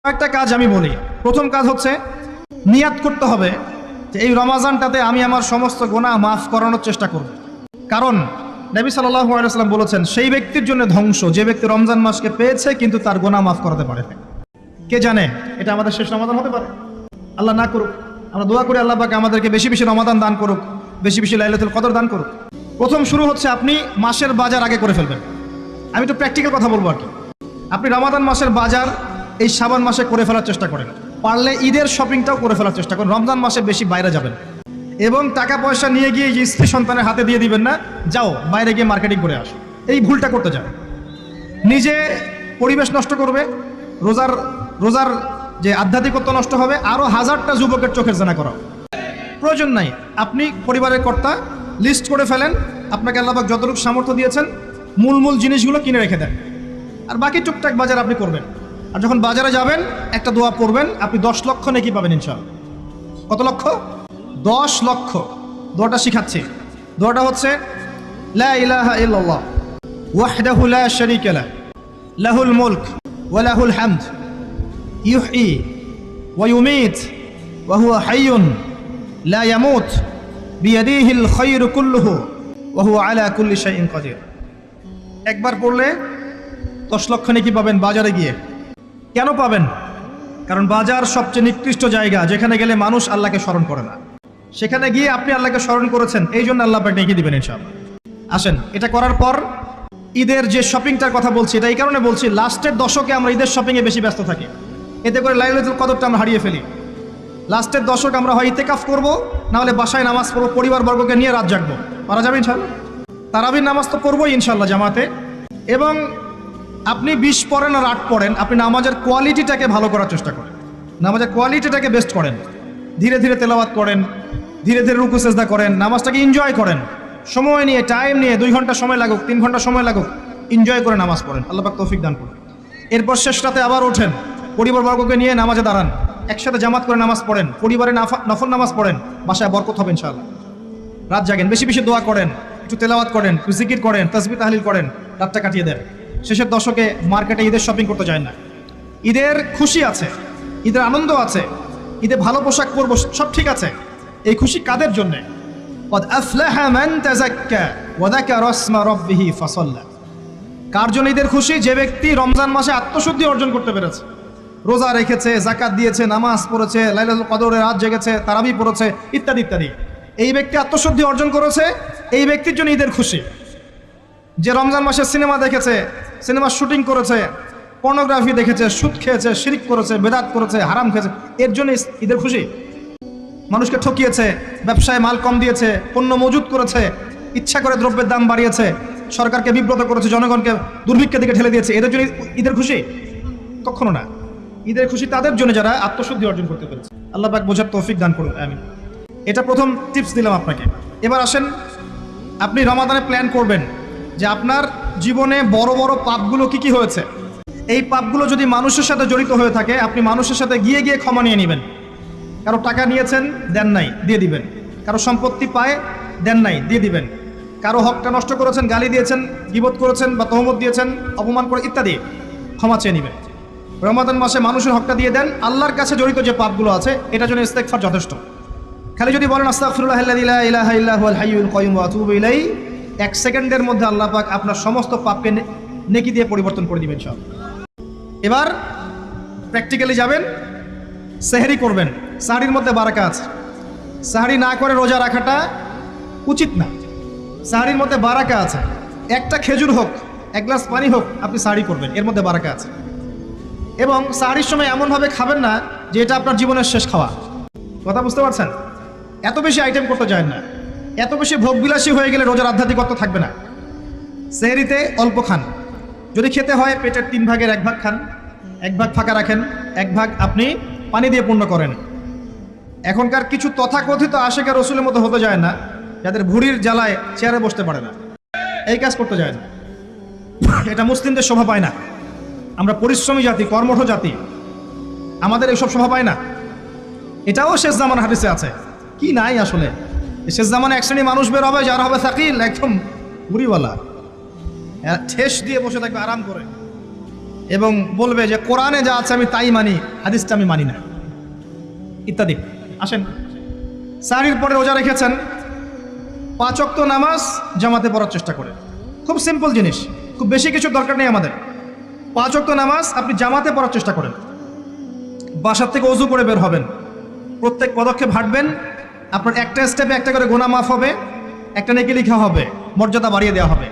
একটা কাজ আমি বলি। প্রথম কাজ হচ্ছে নিয়াত করতে হবে যে এই রমাজানটাতে আমি আমার সমস্ত গুনাহ মাফ করানোর চেষ্টা করব। কারণ নবী সাল্লাল্লাহু আলাইহি ওয়াসাল্লাম বলেছেন, সেই ব্যক্তির জন্য ধ্বংস যে ব্যক্তি রমজান মাসকে পেয়েছে কিন্তু তার গুনাহ মাফ করাতে পারে না। কে জানে এটা আমাদের শেষ রমাদান হতে পারে? আল্লাহ না করুক। আমরা দোয়া করি আল্লাহ পাক আমাদেরকে বেশি বেশি রমাদান দান করুক, বেশি বেশি লাইলাতুল কদর দান করুক। প্রথম শুরু হচ্ছে আপনি মাসের বাজার আগে করে ফেলবেন। আমি তো প্র্যাকটিক্যাল কথা বলবো আর কি। আপনি রমাদান মাসের বাজার এই শাবান মাসে করে ফেলার চেষ্টা করেন। পারলে ঈদের শপিংটাও করে ফেলার চেষ্টা করেন। রমজান মাসে বেশি বাইরে যাবেন এবং টাকা পয়সা নিয়ে গিয়ে স্ত্রী সন্তানের হাতে দিয়ে দিবেন না, যাও বাইরে গিয়ে মার্কেটিং করে আসো। এই ভুলটা করতে যান, নিজে পরিবেশ নষ্ট করবে, রোজার যে আধ্যাত্মিকত্ব নষ্ট হবে, আরও হাজারটা যুবকের চোখের জানা করা প্রয়োজন নাই। আপনি পরিবারের কর্তা, লিস্ট করে ফেলেন, আপনাকে আল্লাহ পাক যতটুকু সামর্থ্য দিয়েছেন মূল জিনিসগুলো কিনে রেখে দেন, আর বাকি টুকটাক বাজার আপনি করবেন। আর যখন বাজারে যাবেন একটা দোয়া পড়বেন, আপনি 10 লক্ষ নেকি পাবেন ইনশাআল্লাহ। কত লক্ষ? 10 লক্ষ। দোয়াটা শিখাচ্ছি। দোয়াটা হচ্ছে লা ইলাহা ইল্লাল্লাহ ওয়াহদাহু লা শারীকা লাহু লাহুল মুলক ওয়া লাহুল হামদ ইউহয়ী ওয়া ইউমীত ওয়া হুয়া হাইয়ুন লা ইয়ামুত বিয়াদিহিল খায়রু কুল্লুহু ওয়া হুয়া আলা কুল্লি শাইইন কাদির। একবার পড়লে 10 লক্ষ নেকি পাবেন বাজারে গিয়ে। কেন পাবেন? কারণ বাজার সবচেয়ে নিকৃষ্ট জায়গা, যেখানে গেলে মানুষ আল্লাহকে স্মরণ করে না। সেখানে গিয়ে আপনি আল্লাহকে স্মরণ করেছেন, এই জন্য আল্লাহ আপনাকে নেকি দিবেন ইনশাআল্লাহ। আসেন, এটা করার পর ঈদের যে শপিংটার কথা বলছি, এটা এই কারণে বলছি, লাস্টের দশকে আমরা ঈদের শপিংয়ে বেশি ব্যস্ত থাকি। এতে করে লাইলাতুল কদরটা আমরা হারিয়ে ফেলি। লাস্টের দশক আমরা হয় ইতিকাফ করব, না হলে বাসায় নামাজ পড়বো, পরিবারবর্গকে নিয়ে রাত জাগবো। পারা যাবে ইনশাআল্লাহ? তারাবির নামাজ তো পড়বোই ইনশাআল্লাহ জামাতে। এবং আপনি 20 পড়েন আর 8 পড়েন, আপনি নামাজের কোয়ালিটিটাকে ভালো করার চেষ্টা করেন, নামাজের কোয়ালিটিটাকে বেস্ট করেন। ধীরে ধীরে তেলাওয়াত করেন, ধীরে ধীরে রুকু সেজদা করেন, নামাজটাকে এনজয় করেন। সময় নিয়ে, টাইম নিয়ে, 2 ঘন্টা সময় লাগুক, 3 ঘন্টা সময় লাগুক, এনজয় করে নামাজ পড়েন। আল্লাহ পাক তৌফিক দান করুন। এরপর শেষ রাতে আবার ওঠেন, পরিবারবর্গকে নিয়ে নামাজে দাঁড়ান, একসাথে জামাত করে নামাজ পড়েন, পরিবারে নফল নামাজ পড়েন, বাসায় বরকত হবে ইনশাআল্লাহ। রাত জাগেন, বেশি বেশি দোয়া করেন, একটু তেলাওয়াত করেন, একটু জিকির করেন, তাসবিহ তাহলিল করেন, রাতটা কাটিয়ে দেন। শেষের দশকে মার্কেটে ঈদের শপিং করতে যায় না। ঈদের খুশি আছে, ঈদের আনন্দ আছে, ঈদে ভালো পোশাক পরবো, সব ঠিক আছে। এই খুশি কাদের জন্যে? ক্বাদ আফলাহা মান তাযাক্কা ওয়া যাকারা ইসমা রাব্বিহি ফাসাল্লা। কার জন্য ঈদের খুশি? যে ব্যক্তি রমজান মাসে আত্মশুদ্ধি অর্জন করতে পেরেছে, রোজা রেখেছে, যাকাত দিয়েছে, নামাজ পড়েছে, লাইলাতুল কদরে রাত জেগেছে, তারাবি পড়েছে, ইত্যাদি ইত্যাদি। এই ব্যক্তি আত্মশুদ্ধি অর্জন করেছে, এই ব্যক্তির জন্য ঈদের খুশি। যে রমজান মাসে সিনেমা দেখেছে, সিনেমার শুটিং করেছে, পর্নোগ্রাফি দেখেছে, সুদ খেয়েছে, শিরক করেছে, বেদাত করেছে, হারাম খেয়েছে, এর জন্য ঈদের খুশি। মানুষকে ঠকিয়েছে, ব্যবসায় মাল কম দিয়েছে, পণ্য মজুত করেছে, ইচ্ছা করে দ্রব্যের দাম বাড়িয়েছে, সরকারকে বিব্রত করেছে, জনগণকে দুর্ভিক্ষের দিকে ঠেলে দিয়েছে, এদের জন্য ঈদের খুশি? কখনো না। ঈদের খুশি তাদের জন্য যারা আত্মশুদ্ধি অর্জন করতে পেরেছে। আল্লাহ পাক বোঝার তৌফিক দান করুন, আমিন। এটা প্রথম টিপস দিলাম আপনাকে। এবার আসেন, আপনি রমাদানে প্ল্যান করবেন যে আপনার জীবনে বড় বড় পাপগুলো কি কি হয়েছে। এই পাপগুলো যদি মানুষের সাথে জড়িত হয়ে থাকে, আপনি মানুষের সাথে গিয়ে গিয়ে ক্ষমা নিয়ে নেবেন। কারো টাকা নিয়েছেন, দেন নাই, দিয়ে দিবেন। কারো সম্পত্তি পায়, দেন নাই, দিয়ে দিবেন। কারো হকটা নষ্ট করেছেন, গালি দিয়েছেন, গীবত করেছেন বা তহমত দিয়েছেন, অপমান করে ইত্যাদি, ক্ষমা চেয়ে নেবেন। রমাদান মাসে মানুষের হকটা দিয়ে দেন। আল্লাহর কাছে জড়িত যে পাপগুলো আছে, এটার জন্য ইস্তেগফার যথেষ্ট। খালি যদি বলেন আস্তাগফিরুল্লাহাল্লাযী লা ইলাহা ইল্লা হুয়াল হাইয়ুল কাইয়্যুম ওয়া আতুবু ইলাইহি, 1 সেকেন্ডের মধ্যে আল্লাহ পাক আপনার সমস্ত পাপকে নেকি দিয়ে পরিবর্তন করে দিবেন সব। এবার প্র্যাকটিক্যালি যাবেন, সেহরি করবেন। সাহরির মধ্যে বারাকা আছে। সাহরি না করে রোজা রাখাটা উচিত না। সাহরির মধ্যে বারাকা আছে। একটা খেজুর হোক, 1 গ্লাস পানি হোক, আপনি সাহরি করবেন, এর মধ্যে বারাকা আছে। এবং সাহরির সময় এমনভাবে খাবেন না যে এটা আপনার জীবনের শেষ খাওয়া। কথা বুঝতে পারছেন? এত বেশি আইটেম করতে যায় না। এত বেশি ভোগবিলাসী হয়ে গেলে রোজার আধ্যাত্মিকত্ব থাকবে না। সেহরিতে অল্প খান, যদি খেতে হয় পেটের 3 ভাগের 1 ভাগ খান, 1 ভাগ ফাঁকা রাখেন, 1 ভাগ আপনি পানি দিয়ে পূর্ণ করেন। এখনকার কিছু তথাকথিত আশিকা রসুলের মতো হতে যায় না, যাদের ভুঁড়ির জ্বালায় চেয়ারে বসতে পারে না, এই কাজ করতে যায় না। এটা মুসলিমদের শোভা পায় না। আমরা পরিশ্রমী জাতি, কর্মঠ জাতি, আমাদের এইসব শোভা পায় না। এটাও শেষ জামানার হাদিসে আছে। কি নাই আসলে, শেষ জামানে 1 শ্রেণী মানুষ বের হবে, যারা হবে সাকিল, একদম ভুঁড়িওয়ালা, ঠেস দিয়ে বসে থাকবে আরাম করে। এবং বলবে যে কোরআনে যা আছে আমি তাই মানি, হাদিসটা আমি মানি না, ইত্যাদি। আসেন, সাহরির পরে রোজা রেখেছেন, 5 ওয়াক্ত নামাজ জামাতে পড়ার চেষ্টা করে। খুব সিম্পল জিনিস, খুব বেশি কিছু দরকার নেই আমাদের। 5 ওয়াক্ত নামাজ আপনি জামাতে পড়ার চেষ্টা করেন। বাসার থেকে ওযু করে বের হবেন, প্রত্যেক পদক্ষেপ হাঁটবেন, আপনার একটা স্টেপে একটা করে গুনাহ মাফ হবে, একটা নেকি লেখা হবে, মর্যাদা বাড়িয়ে দেওয়া হবে।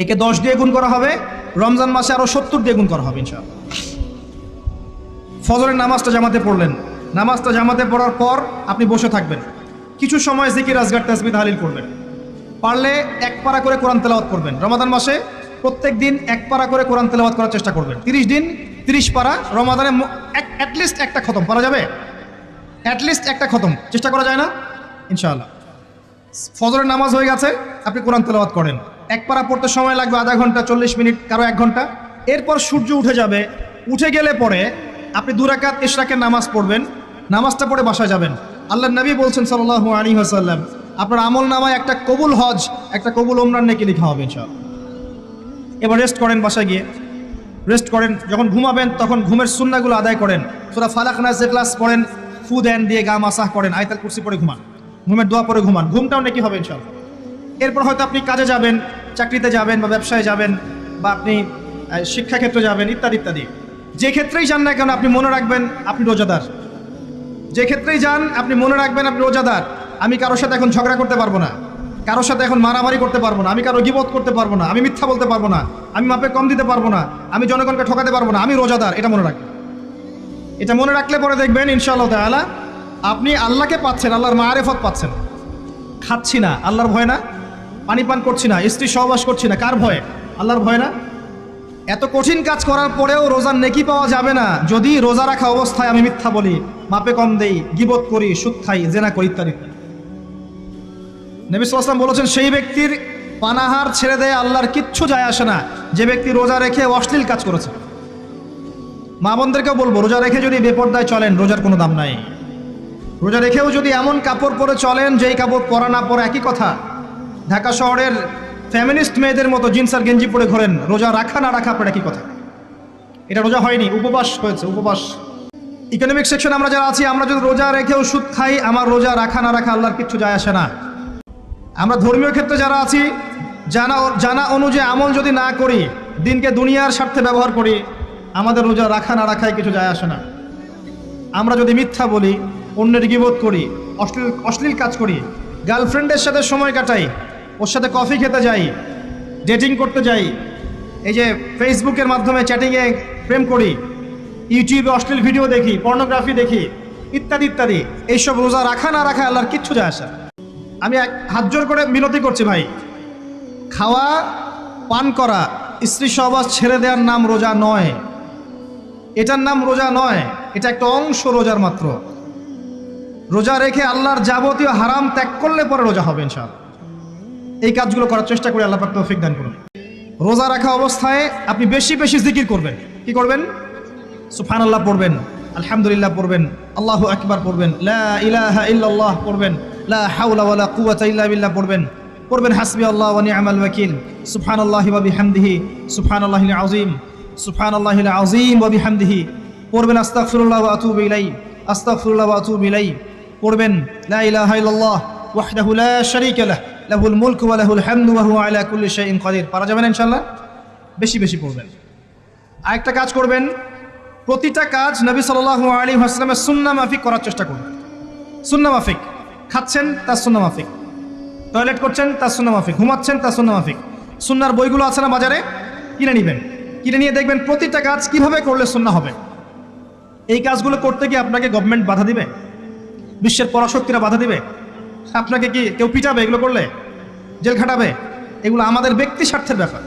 একে 10 দিয়ে গুণ করা হবে, রমজান মাসে আরো 70 দিয়ে গুণ করা হবে ইনশাআল্লাহ। ফজরের নামাজটা জামাতে পড়লেন, নামাজটা জামাতে পড়ার পর আপনি বসে থাকবেন, কিছু সময় জিকির আজগার তাসবিহ তাহলিল করবেন। পারলে 1 পারা করে কোরআন তেলাওয়াত করবেন। রমাদান মাসে প্রত্যেক দিন 1 পারা করে কোরআন তেলাওয়াত করার চেষ্টা করবেন। 30 দিন 30 পারা, রমাদানে অ্যাটলিস্ট একটা খতম পারা যাবে, অ্যাটলিস্ট একটা খতম চেষ্টা করা যায় না ইনশাআল্লাহ। ফজরের নামাজ হয়ে গেছে, আপনি কোরআন তেলাওয়াত করেন। 1 পারা পড়তে সময় লাগবে আধা ঘন্টা, 40 মিনিট, কারো 1 ঘন্টা। এরপর সূর্য উঠে যাবে, উঠে গেলে পরে আপনি 2 রাকাত ইশরাকের নামাজ পড়বেন, নামাজটা পড়ে বাসায় যাবেন। আল্লাহর নবী বলছেন সাল্লাল্লাহু আলাইহি ওয়াসাল্লাম, আপনার আমল নামায় একটা কবুল হজ, একটা কবুল ওমরার নেকি লেখা হবে ইনশাআল্লাহ। এবার রেস্ট করেন, বাসায় গিয়ে রেস্ট করেন। যখন ঘুমাবেন তখন ঘুমের সুন্নাহগুলো আদায় করেন। সূরা ফালাক নাস ইখলাস পড়েন, ফু দেন, দিয়ে গা মাসাহ করেন, আয়াতুল কুরসি পড়ে ঘুমান, ঘুমের দোয়া পড়ে ঘুমান, ঘুমটাও নেকি হবে ইনশাআল্লাহ। এরপর হয়তো আপনি কাজে যাবেন, চাকরিতে যাবেন, বা ব্যবসায় যাবেন, বা আপনি শিক্ষাক্ষেত্রে যাবেন, ইত্যাদি ইত্যাদি। যে ক্ষেত্রেই যান না কেন আপনি মনে রাখবেন আপনি রোজাদার। যে ক্ষেত্রেই যান আপনি মনে রাখবেন আপনি রোজাদার। আমি কারোর সাথে এখন ঝগড়া করতে পারবো না, কারোর সাথে এখন মারামারি করতে পারবো না, আমি কারো গীবত করতে পারবো না, আমি মিথ্যা বলতে পারবো না, আমি মাপে কম দিতে পারবো না, আমি জনগণকে ঠকাতে পারবো না, আমি রোজাদার। এটা মনে রাখবেন। এটা মনে রাখলে পরে দেখবেন ইনশাআল্লাহ তাআলা আপনি আল্লাহকে পাচ্ছেন, আল্লাহর মাআরিফত পাচ্ছেন। খাচ্ছি না, আল্লাহর ভয় না। পানি পান করছি না, স্ত্রী সহবাস করছি না, কার ভয়? আল্লাহর ভয় না। এত কঠিন কাজ করার পরেও রোজার নেকি পাওয়া যাবে না যদি রোজা রাখা অবস্থায় আমি মিথ্যা বলি, মাপে কম দেই, গীবত করি, সুদ খাই, জেনা করি, ইত্যাদি। নবী সাল্লাল্লাহু আলাইহি ওয়াসাল্লাম বলেছেন সেই ব্যক্তির পানাহার ছেড়ে দেয় আল্লাহর কিচ্ছু যায় আসে না যে ব্যক্তি রোজা রেখে অশ্লীল কাজ করেছে। মা বোনদেরকেও বলবো, রোজা রেখে যদি বেপরদায় চলেন রোজার কোনো দাম নাই। রোজা রেখেও যদি এমন কাপড় পরে চলেন যেই কাপড় পরা না পরা একই কথা, ঢাকা শহরের ফ্যামিনিস্ট মেয়েদের মতো জিন্স আর গেঞ্জি পরে ঘোরেন, রোজা রাখা না রাখা আপনার একই কথা। এটা রোজা হয়নি, উপবাস হয়েছে, উপবাস। ইকোনমিক সেকশন আমরা যারা আছি, আমরা যদি রোজা রেখেও সুদ খাই, আমার রোজা রাখা না রাখা আল্লাহর কিচ্ছু যায় আসে না। আমরা ধর্মীয় ক্ষেত্রে যারা আছি, জানা অনুযায়ী আমল যদি না করি, দিনকে দুনিয়ার স্বার্থে ব্যবহার করি, আমাদের রোজা রাখা না রাখায় কিছু যায় আসে না। আমরা যদি মিথ্যা বলি, অন্যের গীবত করি, অশ্লীল কাজ করি, গার্লফ্রেন্ডের সাথে সময় কাটাই, ওর সাথে কফি খেতে যাই, ডেটিং করতে যাই, এই যে ফেসবুকের মাধ্যমে চ্যাটিংয়ে প্রেম করি, ইউটিউবে অশ্লীল ভিডিও দেখি, পর্নোগ্রাফি দেখি, ইত্যাদি ইত্যাদি, এইসব রোজা রাখা না রাখা আল্লাহর কিচ্ছু যায় আসে। আমি হাত জোর করে মিনতি করছি ভাই, খাওয়া পান করা, স্ত্রী সহবাস ছেড়ে দেওয়ার নাম রোজা নয়, এটার নাম রোজা নয়, এটা একটা অংশ রোজার মাত্র। রোজা রেখে আল্লাহর যাবতীয় হারাম ত্যাগ করলে পরে রোজা হবে ইনশাআল্লাহ। এই কাজগুলো করার চেষ্টা করি, আল্লাহ পাক তৌফিক দান করুন। রোজা রাখা অবস্থায় আপনি বেশি বেশি জিকির করবেন। কি করবেন? সুবহানাল্লাহ পড়বেন, আলহামদুলিল্লাহ পড়বেন, আল্লাহু আকবার পড়বেন, লা ইলাহা ইল্লাল্লাহ পড়বেন, লা হাওলা ওয়ালা কুওয়াতা ইল্লা বিল্লাহ পড়বেন হাসবিয়াল্লাহু ওয়া নি'মাল ওয়াকিল, সুবহানাল্লাহি ওয়া বিহামদিহি, সুবহানাল্লাহিল আযীম, সুবহানাল্লাহিল আযীম ওয়া বিহামদিহি। পড়বেন আস্তাগফিরুল্লাহ ওয়া আতুবু ইলাইহি, আস্তাগফিরুল্লাহ ওয়া আতুবু ইলাইহি। পড়বেন লা ইলাহা ইল্লাল্লাহ ওয়াহদাহু লা শারীকা লাহ, লাহুল মুলকু ওয়া লাহুল হামদু ওয়া হুয়া আলা কুল্লি শাইইন কাদির। পারা যাবে না ইনশাআল্লাহ? বেশি বেশি পড়বেন। আরেকটা কাজ করবেন, প্রতিটা কাজ নবী সাল্লাল্লাহু আলাইহি ওয়াসাল্লামের সুন্নাহ মাফিক করার চেষ্টা করবেন। সুন্নাহ মাফিক, খাচ্ছেন তার সুন্নাহ মাফিক, টয়লেট করছেন তার সুন্নাহ মাফিক, ঘুমাচ্ছেন তার সুন্নাহ মাফিক। সুন্নাহর বইগুলো আছে না বাজারে, কিনে নেবেন, কিনে নিয়ে দেখবেন প্রতিটা কাজ কিভাবে করলে সুন্নাহ হবে। এই কাজগুলো করতে গিয়ে আপনাকে গভর্নমেন্ট বাধা দিবে, বিশ্বের পরাশক্তিরা বাধা দিবে, আপনাকে কি কেউ পিটাবে এগুলো করলে, জেল খাটাবে? এগুলো আমাদের ব্যক্তি স্বার্থের ব্যাপার,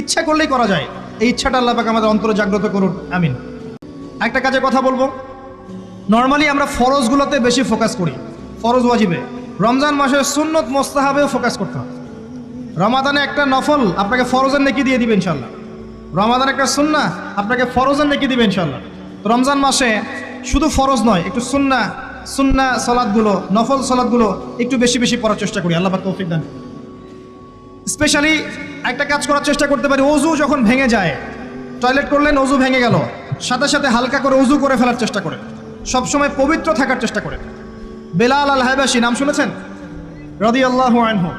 ইচ্ছা করলেই করা যায়। এই ইচ্ছাটা আল্লাহ পাক আমাদের অন্তরে জাগ্রত করুন, আমিন। একটা কাজে কথা বলবো, নর্মালি আমরা ফরজগুলোতে বেশি ফোকাস করি, ফরজ ওয়াজিবে। রমজান মাসের সুন্নত মোস্তাহাবেও ফোকাস করতে হবে। রমাদানে একটা নফল আপনাকে ফরজের নেকি দিয়ে দিবে ইনশাল্লাহ, রমাদান একটা সুন্নাহ আপনাকে ফরজের নেকি দিবে ইনশাল্লাহ। তো রমজান মাসে শুধু ফরজ নয়, একটু সুন্নাহ সালাতগুলো, নফল সালাতগুলো একটু বেশি বেশি পড়ার চেষ্টা করি, আল্লাহ পাক তৌফিক দান। স্পেশালি একটা কাজ করার চেষ্টা করতে পারি, ওযু যখন ভেঙে যায় টয়লেট করলেন, অজু ভেঙে গেল, সাথে সাথে হালকা করে অজু করে ফেলার চেষ্টা করেন, সবসময় পবিত্র থাকার চেষ্টা করেন। বেলাল আল হাবাশি নাম শুনেছেন? রাদিয়াল্লাহু আনহু।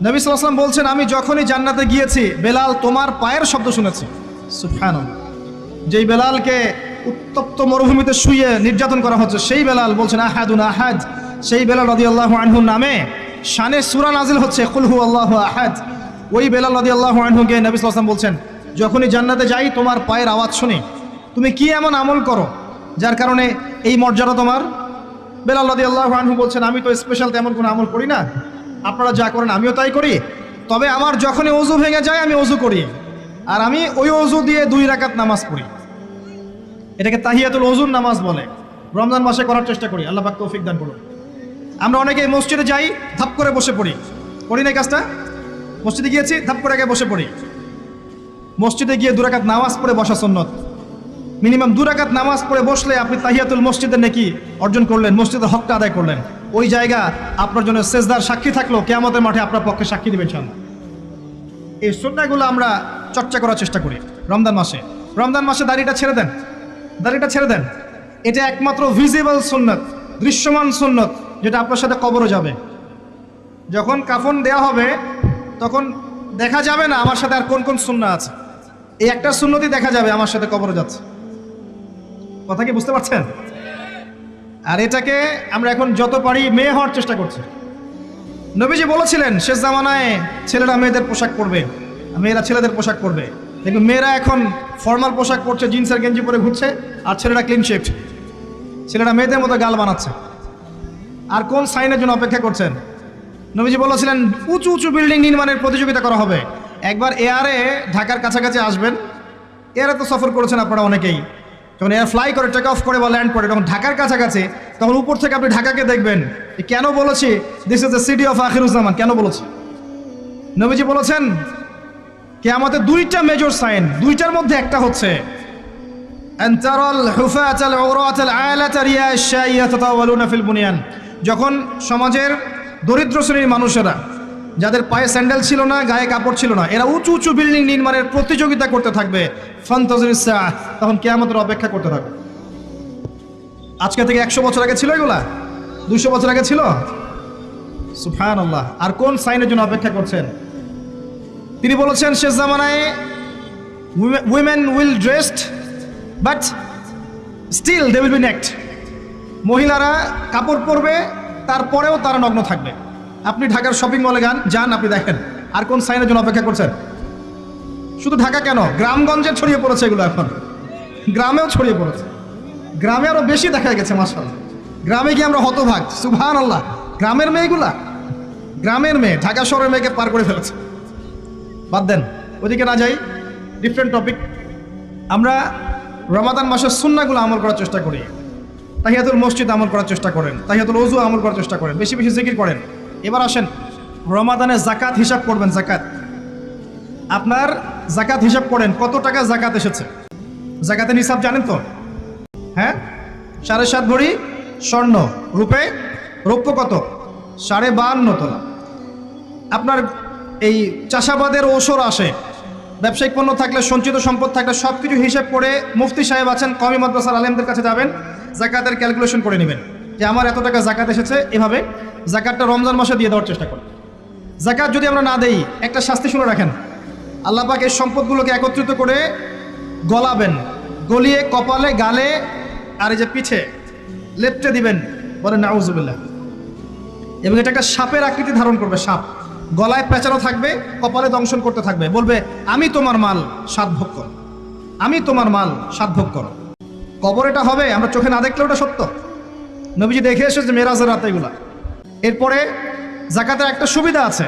নবী সাল্লাল্লাহু আলাইহি ওয়াসাল্লাম বলছেন, আমি যখনই জান্নাতে গিয়েছি বেলাল তোমার পায়ের শব্দ শুনেছি। সুবহানাল্লাহ। যেই বেলালকে উত্তপ্ত মরুভূমিতে শুয়ে নির্যাতন করা হচ্ছে, সেই বেলাল বলছেন আহাদুন আহাদ। সেই বেলাল রাদিয়াল্লাহু আনহুর নামে শানে সূরা নাজিল হচ্ছে, কুল হু আল্লাহু আহাদ। ওই বেলাল রাদিয়াল্লাহু আনহুকে নবী সাল্লাল্লাহু আলাইহি ওয়াসাল্লাম বলছেন, যখনই জান্নাতে যাই তোমার পায়ের আওয়াজ শুনি, তুমি কি এমন আমল করো যার কারণে এই মর্যাদা তোমার? বেলাল রাদিয়াল্লাহু আনহু বলছেন, আমি তো স্পেশাল তেমন কোনো আমল করি না, আপনারা যা করেন আমিও তাই করি, তবে আমার যখনই ওযু ভেঙে যায় আমি ওযু করি, আর আমি ওই ওযু দিয়ে 2 রাকাত নামাজ পড়ি। এটাকে তাহিয়াতুল ওযুর নামাজ বলে। রমজান মাসে করার চেষ্টা করি, আল্লাহ পাক তৌফিক দান করুন। আমরা অনেকে মসজিদে যাই, ধাপ করে বসে পড়ি, করি না এই কাজটা? মসজিদে গিয়েছি, ধাপ করে আগে বসে পড়ি। মসজিদে গিয়ে 2 রাকাত নামাজ পড়ে বসা সুন্নত। মিনিমাম 2 রাকাত নামাজ পড়ে বসলে আপনি তাহিয়াতুল মসজিদের নেকি অর্জন করলেন, মসজিদের হকটা আদায় করলেন। ওই জায়গা আপনার জন্য সেজদার সাক্ষী থাকলো, কিয়ামতের মাঠে আপনার পক্ষে সাক্ষী দিবেন ইনশাআল্লাহ। এই সুন্নাহগুলো আমরা চর্চা করার চেষ্টা করি রমজান মাসে। রমজান মাসে দাড়িটা ছেড়ে দেন, দাড়িটা ছেড়ে দেন। এটা একমাত্র ভিজিবল সুন্নাত, দৃশ্যমান সুন্নাত, যেটা আপনার সাথে কবরও যাবে। যখন কাফন দেয়া হবে তখন দেখা যাবে না আমার সাথে আর কোন কোন সুন্নাহ আছে, এই একটা সুন্নতই দেখা যাবে আমার সাথে কবরে যাচ্ছে। কথা কি বুঝতে পারছেন? আর এটাকে আমরা এখন যত পারি মেয়ে হওয়ার চেষ্টা করছি। নবীজি বলেছিলেন শেষ জামানায় ছেলেরা মেয়েদের পোশাক পরবে, মেয়েরা ছেলেদের পোশাক পরবে। দেখুন মেয়েরা এখন ফর্মাল পোশাক পরছে, জিন্সের গেঞ্জি পরে ঘুরছে, আর ছেলেরা ক্লিন শেভড। ছেলেরা মেয়েদের মতো গাল বানাচ্ছে। আর কোন সাইনের জন্য অপেক্ষা করছেন? নবীজি বলেছিলেন উঁচু উঁচু বিল্ডিং নির্মাণের প্রতিযোগিতা করা হবে। একবার এয়ারে ঢাকার কাছাকাছি আসবেন, এয়ারে তো সফর করেছেন আপনারা অনেকেই, যখন এয়ার ফ্লাই করে, টেক অফ করে বা ল্যান্ড করে, তখন ঢাকার কাছাকাছি, তখন উপর থেকে আপনি ঢাকাকে দেখবেন। কেন বলেছি this is the city of Akhiruzzaman? কেন বলেছি? নবীজি বলেছেন কিয়ামতের 2টা মেজর সাইন, 2টার মধ্যে একটা হচ্ছে আনতারাল হুফাতাল উরাতাল আলাতা রিয়াশাইয়া তাতাওয়ালুনা ফিল বুনিয়ান। যখন সমাজের দরিদ্র শ্রেণীর মানুষেরা, যাদের পায়ে স্যান্ডেল ছিল না, গায়ে কাপড় ছিল না, এরা উঁচু উঁচু বিল্ডিং নির্মাণের প্রতিযোগিতা করতে থাকবে, ফান্তাজিরিস সাআহ, তখন কিয়ামতের অপেক্ষা করতে থাকবে। আজকে থেকে 100 বছর আগে ছিল এগুলা? 200 বছর আগে ছিল? সুবহানাল্লাহ। আর কোন সাইনের জন্য অপেক্ষা করছেন? তিনি বলেছেন শেষ জামানায় women will dressed but still they will be naked. মহিলারা কাপড় পরবে, তারপরেও তারা নগ্ন থাকবে। আপনি ঢাকার শপিং মলে যান, আপনি দেখেন। আর কোন সাইনের জন্য অপেক্ষা করছেন? শুধু ঢাকা কেন, গ্রামগঞ্জে ছড়িয়ে পড়েছে এগুলো, এখন গ্রামেও ছড়িয়ে পড়েছে। গ্রামে আরো বেশি দেখা গেছে মাশাআল্লাহ। গ্রামে গিয়ে আমরা হতভাগ, সুবহানাল্লাহ। গ্রামের মেয়েগুলা, গ্রামের মেয়ে ঢাকা শহরের মেয়েকে পার করে ফেলেছে। বাদ দেন, ওইদিকে না যাই, ডিফারেন্ট টপিক। আমরা রমাদান মাসের সুন্নাহগুলো আমল করার চেষ্টা করি। তাহিয়াতুল মসজিদ আমল করার চেষ্টা করেন, তাহিয়াতুল ওযু আমল করার চেষ্টা করেন, বেশি বেশি জিকির করেন। এবার আসেন রমাদানে জাকাত হিসাব করবেন। জাকাত, আপনার জাকাত হিসাব করেন, কত টাকা জাকাত এসেছে। জাকাতের হিসাব জানেন তো? হ্যাঁ, 7.5 ভরি স্বর্ণ, রৌপ্য কত? 52.5 তোলা। আপনার এই চাষাবাদের ওসর আসে, ব্যবসায়িক পণ্য থাকলে, সঞ্চিত সম্পদ থাকলে সব কিছু হিসাব করে মুফতি সাহেব আছেন, কওমি মাদ্রাসার আলেমদের কাছে যাবেন, জাকাতের ক্যালকুলেশন করে নেবেন যে আমার এত টাকা জাকাত এসেছে। এভাবে জাকাতটা রমজান মাসে দিয়ে দেওয়ার চেষ্টা করেন। জাকাত যদি আমরা না দেই, একটা শাস্তি শুনে রাখেন, আল্লাহ পাক এই সম্পদগুলোকে একত্রিত করে গলাবেন, গলিয়ে কপালে, গালে আর এই যে পিঠে লেপটে দিবেন, বলে নাউজুবিল্লাহ। এবং এটা একটা সাপের আকৃতি ধারণ করবে, সাপ গলায় পেঁচানো থাকবে, কপালে দংশন করতে থাকবে, বলবে আমি তোমার মাল স্বাদ ভোগ করো, আমি তোমার মাল স্বাদ ভোগ করো। কবর এটা হবে, আমরা চোখে না দেখলে ওটা সত্য। নবীজি দেখে এসেছে মেরাজের রাতে এগুলা। এরপরে জাকাতের একটা সুবিধা আছে,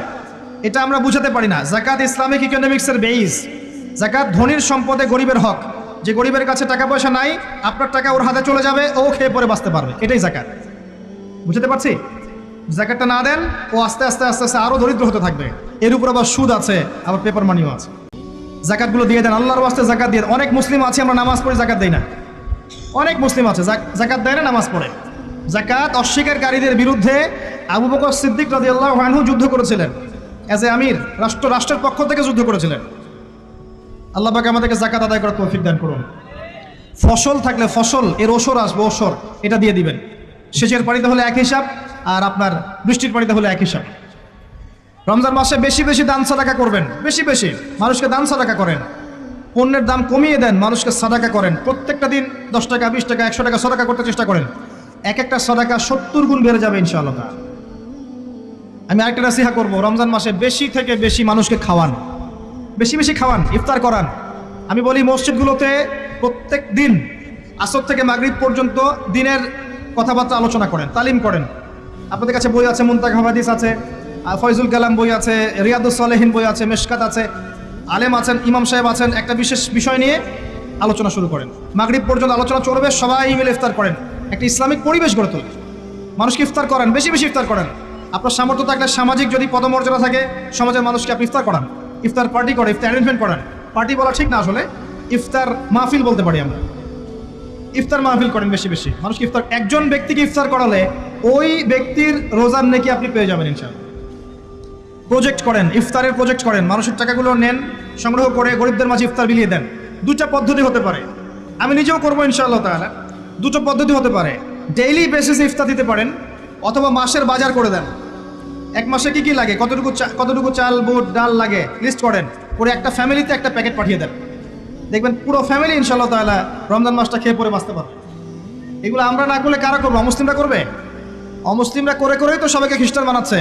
এটা আমরা বুঝাতে পারি না। জাকাত ইসলামিক ইকোনমিক্সের বেইস। জাকাত ধনীর সম্পদে গরিবের হক। যে গরিবের কাছে টাকা পয়সা নাই, আপনার টাকা ওর হাতে চলে যাবে, ও খেয়ে পরে বাঁচতে পারবে, এটাই জাকাত। বুঝতে পারছি? জাকাতটা না দেন, ও আস্তে আস্তে আস্তে আস্তে আরো দরিদ্র হতে থাকবে। এর উপর আবার সুদ আছে, আবার পেপার মানিও আছে। জাকাতগুলো দিয়ে দেন, আল্লাহর ওয়াস্তে জাকাত দিয়ে দেন। অনেক মুসলিম আছে আমরা নামাজ পড়ে জাকাত দেই না, অনেক মুসলিম আছে জাকাত দেয় না, নামাজ পড়ে। জাকাত অস্বীকারীদের বিরুদ্ধে আবু বকর সিদ্দিক রাদিয়াল্লাহু আনহু যুদ্ধ করেছিলেন। অ্যাজ এ আমির, রাষ্ট্রের পক্ষ থেকে যুদ্ধ করেছিলেন। আল্লাহ পাক আমাদেরকে যাকাত আদায় করার তৌফিক দান করুন। ফসল থাকলে ফসল এর ওসর আসবে, ওসর এটা দিয়ে দিবেন। সেচের পানিতে হলে এক হিসাব, আর আপনার বৃষ্টির পানিতে হলে এক হিসাব। রমজান মাসে বেশি বেশি দান সাদাকা করবেন, বেশি বেশি মানুষকে দান সাদাকা করেন। পণ্যের দাম কমিয়ে দেন, মানুষকে সাদাকা করেন। প্রত্যেকটা দিন 10 টাকা, 20 টাকা, 100 টাকা সাদাকা করতে চেষ্টা করেন। এক একটা সাদাকা 70 গুণ বেড়ে যাবে ইনশাআল্লাহ। আমি আরেকটা নাসিহা করবো, রমজান মাসে বেশি থেকে বেশি মানুষকে খাওয়ান, বেশি বেশি খাওয়ান, ইফতার করান। আমি বলি মসজিদগুলোতে প্রত্যেক দিন আসর থেকে মাগরিব পর্যন্ত দিনের কথাবার্তা আলোচনা করেন, তালিম করেন। আপনাদের কাছে বই আছে, মুনতাখা হাদিস আছে, ফয়জুল কালাম বই আছে, রিয়াদুস সালেহিন বই আছে, মেশকাত আছে, আলেম আছেন, ইমাম সাহেব আছেন। একটা বিশেষ বিষয় নিয়ে আলোচনা শুরু করেন, মাগরিব পর্যন্ত আলোচনা চলবে, সবাই মিলে ইফতার করেন। একটা ইসলামিক পরিবেশ গড়ে তোলেন, মানুষকে ইফতার করেন, বেশি বেশি ইফতার করেন। আপনার সামর্থ্য থাকলে, সামাজিক যদি পদমর্যাদা থাকে, সমাজের মানুষকে আপনি ইফতার করান, ইফতার পার্টি করে, ইফতার অ্যারেঞ্জমেন্ট করান। পার্টি বলা ঠিক না, আসলে ইফতার মাহফিল বলতে পারি আমরা। ইফতার মাহফিল করেন বেশি বেশি, মানুষকে ইফতার। একজন ব্যক্তিকে ইফতার করালে ওই ব্যক্তির রোজার নেকি আপনি পেয়ে যাবেন ইনশাআল্লাহ। প্রজেক্ট করেন, ইফতারের প্রজেক্ট করেন, মানুষের টাকাগুলো নেন, সংগ্রহ করে গরিবদের মাঝে ইফতার বিলিয়ে দেন। দুটা পদ্ধতি হতে পারে, আমি নিজেও করবো ইনশাআল্লাহ তাআলা। দুটো পদ্ধতি হতে পারে, ডেইলি বেসিসে ইফতার দিতে পারেন, অথবা মাসের বাজার করে দেন। এক মাসে কি কি লাগে, কতটুকু চাল, বুট, ডাল লাগে লিস্ট করেন, করে একটা ফ্যামিলিতে একটা প্যাকেট পাঠিয়ে দেন। দেখবেন পুরো ফ্যামিলি ইনশাআল্লাহ তাআলা রমজান মাসটা খেয়ে পরে বাঁচতে পারবে। এগুলো আমরা না করলে কারা করবো? অমুসলিমরা করবে। অমুসলিমরা করে করেই তো সবাইকে খ্রিস্টান বানাচ্ছে।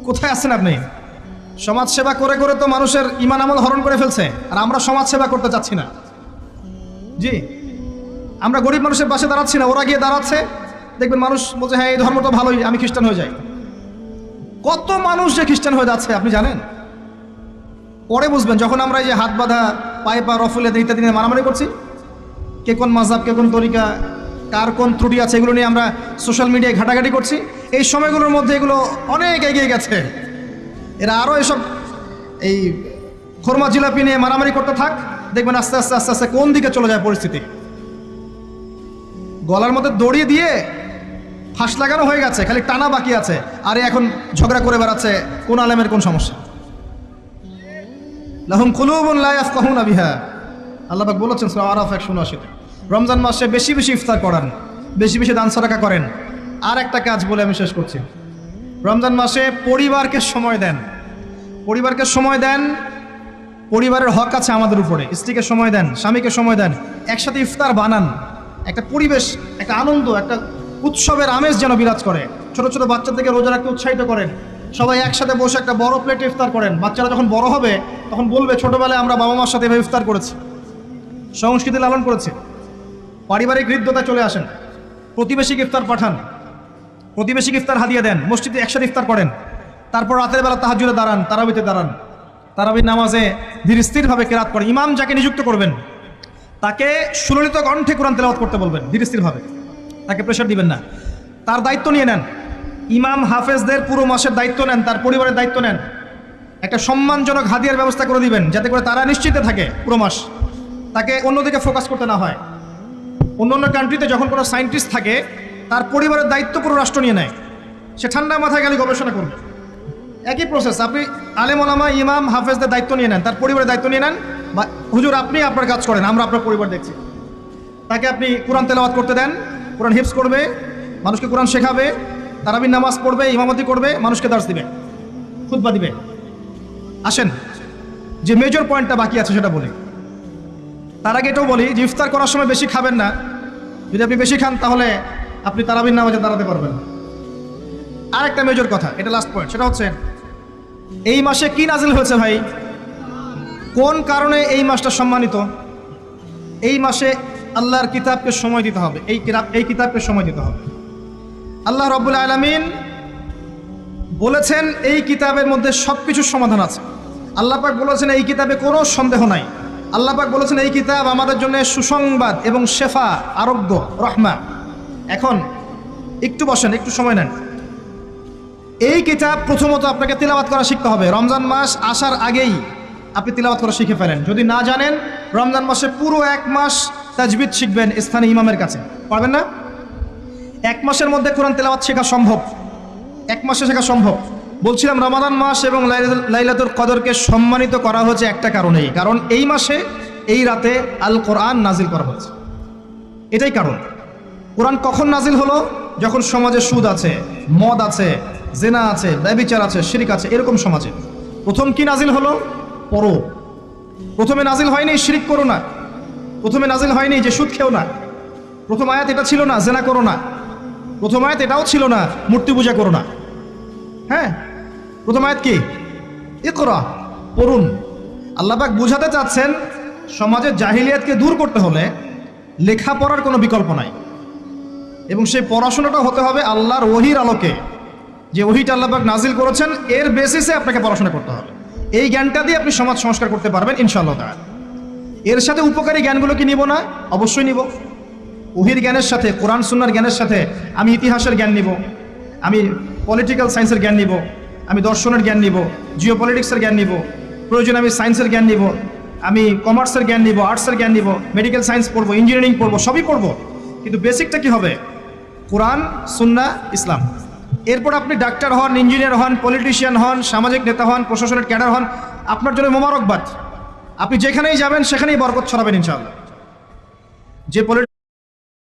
কোথায় আছেন আপনি? সমাজ সেবা করে করে তো মানুষের ঈমান আমল হরণ করে ফেলছে, আর আমরা সমাজ সেবা করতে চাচ্ছি না। জি, আমরা গরিব মানুষের পাশে দাঁড়াচ্ছি না, ওরা গিয়ে দাঁড়াচ্ছে। দেখবেন মানুষ বলছে হ্যাঁ এই ধর্মটা ভালোই, আমি খ্রিস্টান হয়ে যাই। কত মানুষ যে খ্রিস্টান হয়ে যাচ্ছে আপনি জানেন? পরে বুঝবেন, যখন আমরা এই যে হাত বাঁধা, পায়ে পা রফুলে ইত্যাদি নিয়ে মারামারি করছি, কে কোন মাযহাব, কে কোন তরিকা, কার কোন ত্রুটি আছে, এগুলো নিয়ে আমরা সোশ্যাল মিডিয়ায় ঘাটাঘাটি করছি। এই সময়গুলোর মধ্যে এগুলো অনেক এগিয়ে গেছে। এরা আরও এসব এই খোরমা জিলাপি নিয়ে মারামারি করতে থাক, দেখবেন আস্তে আস্তে আস্তে আস্তে কোন দিকে চলে যায় পরিস্থিতি। গলার মধ্যে দড়ি দিয়ে ফাঁস লাগানো হয়ে গেছে, খালি টানা বাকি আছে। আরে এখন ঝগড়া করে বেড়াচ্ছে কোন আলেমের কোন সমস্যা। লাহুম কুলুবুন লা ইয়াফকাহুনা বিহা, আল্লাহ পাক বলেছেন সূরা আরাফ 179-তে। রমজান মাসে বেশি বেশি ইফতার করান, বেশি বেশি দান সাদাকা করেন। আর একটা কাজ বলে আমি শেষ করছি, রমজান মাসে পরিবারকে সময় দেন। পরিবারকে সময় দেন, পরিবারের হক আছে আমাদের উপরে। স্ত্রীকে সময় দেন, স্বামীকে সময় দেন, একসাথে ইফতার বানান। একটা পরিবেশ, একটা আনন্দ, একটা উৎসবের আমেজ যেন বিরাজ করে। ছোট ছোট বাচ্চাদেরকে রোজা রাখতে উৎসাহিত করেন। সবাই একসাথে বসে একটা বড় প্লেটে ইফতার করেন। বাচ্চারা যখন বড় হবে তখন বলবে ছোটবেলায় আমরা বাবা মার সাথে এভাবে ইফতার করেছি, সংস্কৃতি লালন করেছি। পারিবারিক হৃদ্যতায় চলে আসেন, প্রতিবেশীকে ইফতার পাঠান, প্রতিবেশীকে ইফতার হাদিয়া দেন, মসজিদে একসাথে ইফতার করেন। তারপর রাতের বেলা তাহাজ্জুদে দাঁড়ান, তারাবিতে দাঁড়ান, তারাবির নামাজে ধীর স্থিরভাবে কেরাত করেন। ইমাম যাকে নিযুক্ত করবেন তাকে সুললিত কণ্ঠে কোরআন তেলাওয়াত করতে বলবেন, ধীর স্থিরভাবে, তাকে প্রেশার দিবেন না। তার দায়িত্ব নিয়ে নেন। ইমাম হাফেজদের পুরো মাসের দায়িত্ব নেন, তার পরিবারের দায়িত্ব নেন। একটা সম্মানজনক হাদিয়ার ব্যবস্থা করে দিবেন, যাতে করে তারা নিশ্চিন্তে থাকে পুরো মাস, তাকে অন্যদিকে ফোকাস করতে না হয়। অন্য অন্য কান্ট্রিতে যখন কোনো সায়েন্টিস্ট থাকে, তার পরিবারের দায়িত্ব পুরো রাষ্ট্র নিয়ে নেয়, সে ঠান্ডা মাথায় গেলে গবেষণা করবে। একই প্রসেস, আপনি আলেম ওলামা, ইমাম হাফেজদের দায়িত্ব নিয়ে নেন, তার পরিবারের দায়িত্ব নিয়ে নেন। বা হুজুর আপনি আপনার কাজ করেন, আমরা আপনার পরিবার দেখছি। তাকে আপনি কোরআন তেলাওয়াত করতে দেন, কোরআন হিফজ করবে, মানুষকে কোরআন শেখাবে, তারাবির নামাজ পড়বে, ইমামতি করবে, মানুষকে দার্স দিবে, খুতবা দিবে। আসেন যে মেজর পয়েন্টটা বাকি আছে সেটা বলি। তার আগে এটাও বলি যে ইফতার করার সময় বেশি খাবেন না। যদি আপনি বেশি খান তাহলে আপনি তারাবির নামাজে দাঁড়াতে পারবেন না। আর একটা মেজর কথা, এটা লাস্ট পয়েন্ট, সেটা হচ্ছে এই মাসে কি নাজিল হয়েছে ভাই, কোন কারণে এই মাসটা সম্মানিত। এই মাসে আল্লাহর কিতাবকে সময় দিতে হবে, এই কিতাবকে সময় দিতে হবে। আল্লাহ রাব্বুল আলামিন বলেছেন এই কিতাবের মধ্যে সব কিছুর সমাধান আছে। আল্লাহ পাক বলেছেন এই কিতাবে কোনো সন্দেহ নাই। আল্লাহ পাক বলেছেন এই কিতাব আমাদের জন্য সুসংবাদ এবং শেফা, আরোগ্য, রহমা। এখন একটু বসেন, একটু সময় নেন। এই কিতাব প্রথমত আপনাকে তিলাওয়াত করা শিখতে হবে। রমজান মাস আসার আগেই আপনি তিলাওয়াত করা শিখে ফেলেন। যদি না জানেন, রমজান মাসে পুরো 1 মাস তাজবিদ শিখবেন স্থানীয় ইমামের কাছে। পারবেন না? 1 মাসের মধ্যে কোরআন তেলাওয়াত শেখা সম্ভব, 1 মাসে শেখা সম্ভব। বলছিলাম রমাদান মাস এবং লাইলাতুল কদরকে সম্মানিত করা হয়েছে একটা কারণেই, কারণ এই মাসে এই রাতে আল কোরআন নাজিল করা হয়েছে। এটাই কারণ। কোরআন কখন নাজিল হলো? যখন সমাজে সুদ আছে, মদ আছে, জেনা আছে, ব্যভিচার আছে, শিরক আছে, এরকম সমাজে প্রথম কি নাজিল হলো? পড়ো। প্রথমে নাজিল হয়নি শিরক করো না, প্রথমে নাজিল হয়নি যে সুদ খেও না, প্রথম আয়াত এটা ছিল না জেনা করো না, প্রথম আয়াত এটাও ছিল না মূর্তি পূজা করো না। হ্যাঁ, প্রথম আয়াত কি? ইকরা, পড়ুন। আল্লাহ পাক বুঝাতে চাচ্ছেন সমাজের জাহিলিয়াতকে দূর করতে হলে লেখাপড়ার কোনো বিকল্প নাই, এবং সেই পড়াশোনাটা হতে হবে আল্লাহর ওহির আলোকে। যে ওহিটা আল্লাহ পাক নাজিল করেছেন এর বেসিসে আপনাকে পড়াশোনা করতে হবে। এই জ্ঞানটা দিয়ে আপনি সমাজ সংস্কার করতে পারবেন ইনশাআল্লাহ তাআলা। এর সাথে উপকারী জ্ঞানগুলো কি নিব না? অবশ্যই নিব। ওহির জ্ঞানের সাথে, কোরআন সুন্নাহর জ্ঞানের সাথে আমি ইতিহাসের জ্ঞান নিব, আমি পলিটিক্যাল সায়েন্সের জ্ঞান নিব, আমি দর্শনের জ্ঞান নিব, জিও পলিটিক্সের জ্ঞান নিব, প্রয়োজনে আমি সায়েন্সের জ্ঞান নিব, আমি কমার্সের জ্ঞান নিব, আর্টসের জ্ঞান নিব, মেডিকেল সায়েন্স পড়বো, ইঞ্জিনিয়ারিং পড়বো, সবই পড়বো, কিন্তু বেসিকটা কি হবে? কোরআন, সুন্নাহ, ইসলাম। এরপর আপনি ডাক্তার হন, ইঞ্জিনিয়ার হন, পলিটিশিয়ান হন, সামাজিক নেতা হন, প্রশাসনের ক্যাডার হন, আপনার জন্য মোবারকবাদ। আপনি যেখানেই যাবেন সেখানেই বরকত ছড়াবেন ইনশাআল্লাহ। যে